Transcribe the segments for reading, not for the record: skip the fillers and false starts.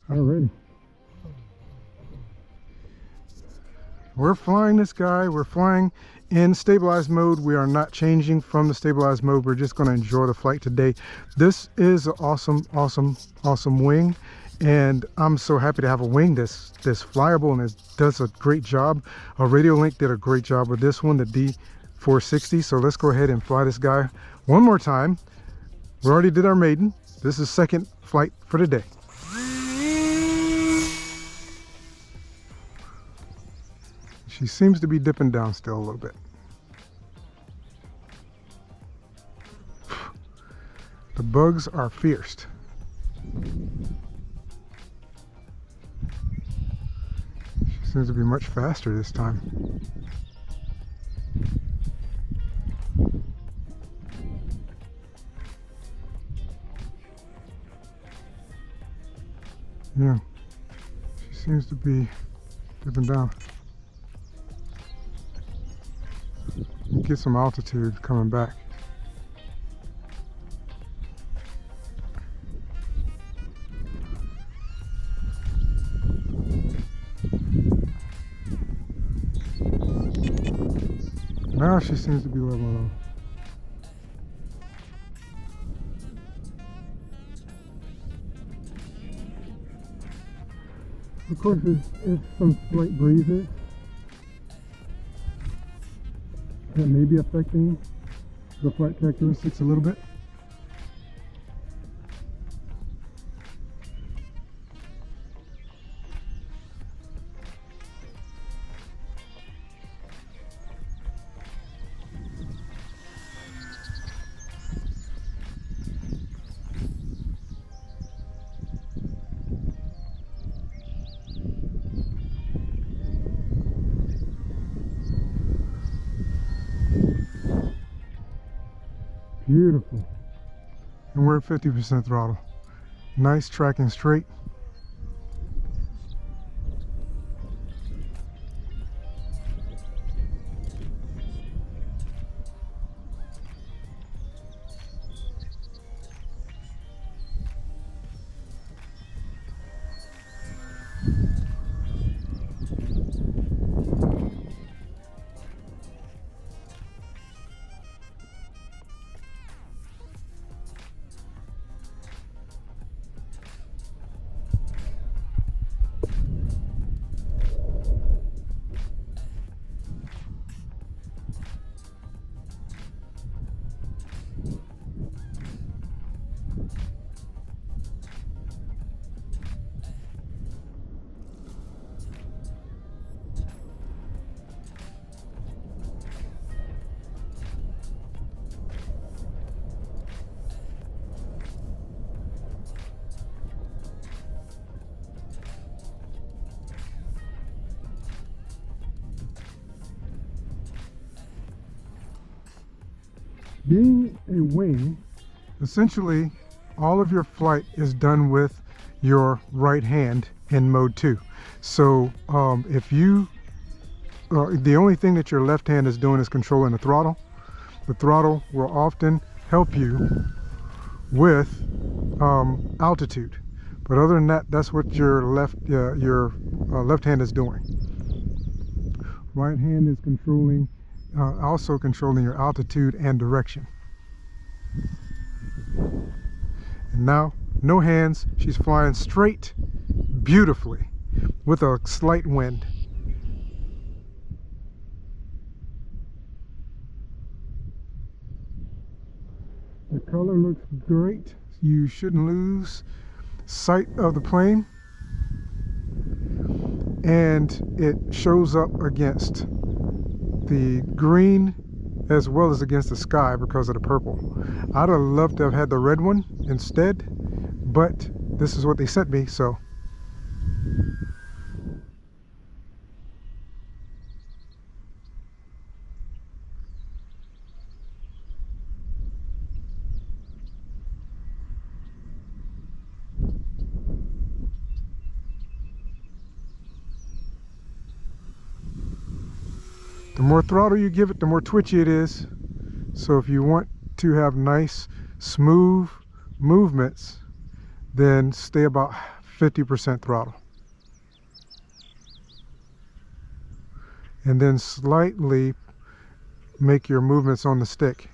Alrighty. We're flying this guy. We're flying in stabilized mode. We are not changing from the stabilized mode. We're just going to enjoy the flight today. This is an awesome wing, and I'm so happy to have a wing that's flyable and it does a great job. Radiolink did a great job with this one, the D460. So let's go ahead and fly this guy one more time. We already did our maiden. This is second flight for the day. She seems to be dipping down still a little bit. The bugs are fierce. She seems to be much faster this time. Yeah, she seems to be dipping down. Get some altitude coming back. Now she seems to be leveling off. Of course, it's some slight breezes that may be affecting the flight characteristics a little bit. Beautiful. And we're at 50% throttle. Nice tracking straight. Being a wing, essentially all of your flight is done with your right hand in mode 2. So if you the only thing that your left hand is doing is controlling the throttle will often help you with altitude, but other than that, that's what your left hand is doing. Right hand is controlling also controlling your altitude and direction. And now, no hands, she's flying straight beautifully with a slight wind. The color looks great. You shouldn't lose sight of the plane, and it shows up against the green as well as against the sky because of the purple. I'd have loved to have had the red one instead, but this is what they sent me, so. The more throttle you give it, the more twitchy it is. So if you want to have nice, smooth movements, then stay about 50% throttle. And then slightly make your movements on the stick.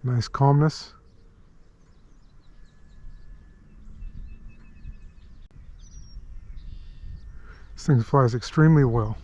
Nice calmness. This thing flies extremely well.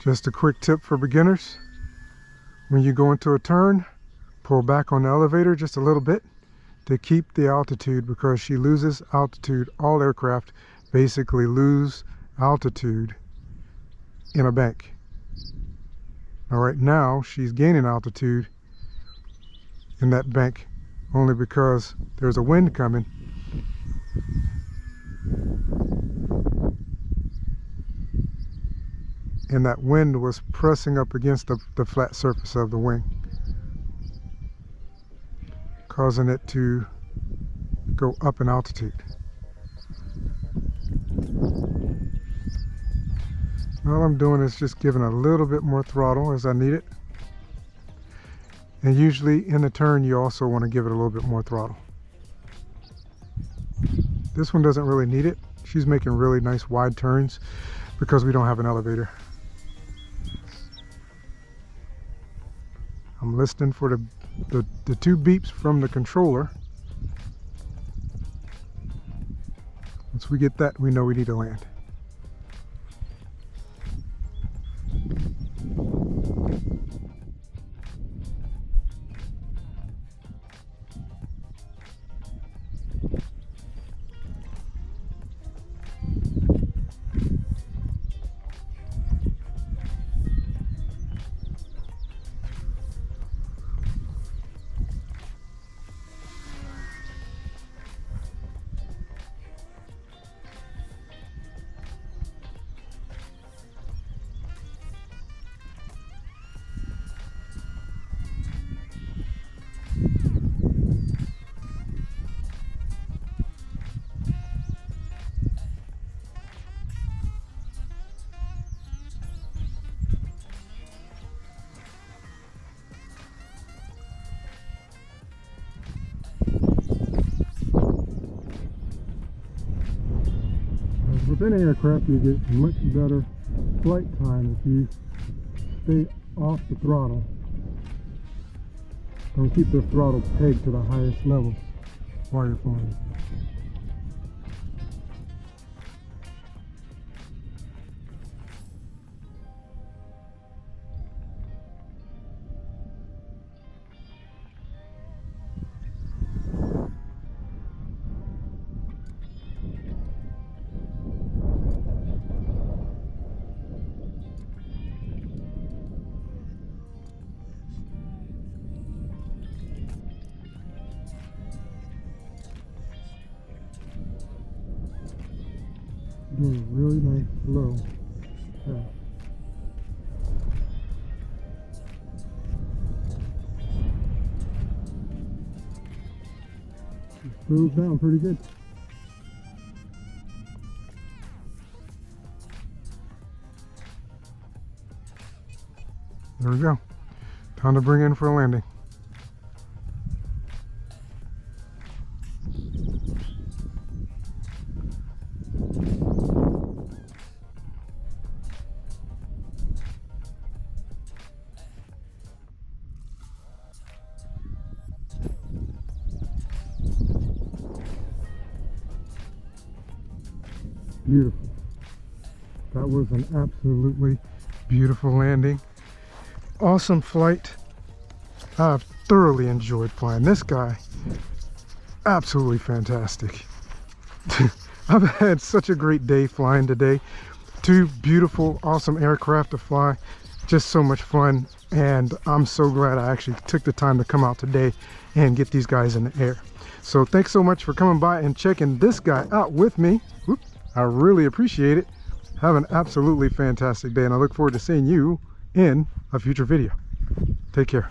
Just a quick tip for beginners. When you go into a turn, pull back on the elevator just a little bit to keep the altitude, because she loses altitude. All aircraft basically lose altitude in a bank. Now right now she's gaining altitude in that bank only because there's a wind coming. And that wind was pressing up against the flat surface of the wing, causing it to go up in altitude. All I'm doing is just giving a little bit more throttle as I need it. And usually in the turn you also want to give it a little bit more throttle. This one doesn't really need it. She's making really nice wide turns because we don't have an elevator. I'm listening for the two beeps from the controller. Once we get that, we know we need to land. With any aircraft, you get much better flight time if you stay off the throttle. Don't keep the throttle pegged to the highest level while you're flying. Doing a really nice slow pass. It goes down pretty good. There we go. Time to bring in for a landing. Beautiful. That was an absolutely beautiful landing. Awesome flight. I've thoroughly enjoyed flying this guy. Absolutely fantastic. I've had such a great day flying today. Two beautiful, awesome aircraft to fly. Just so much fun. And I'm so glad I actually took the time to come out today and get these guys in the air. So thanks so much for coming by and checking this guy out with me. Whoop. I really appreciate it. Have an absolutely fantastic day, and I look forward to seeing you in a future video. Take care.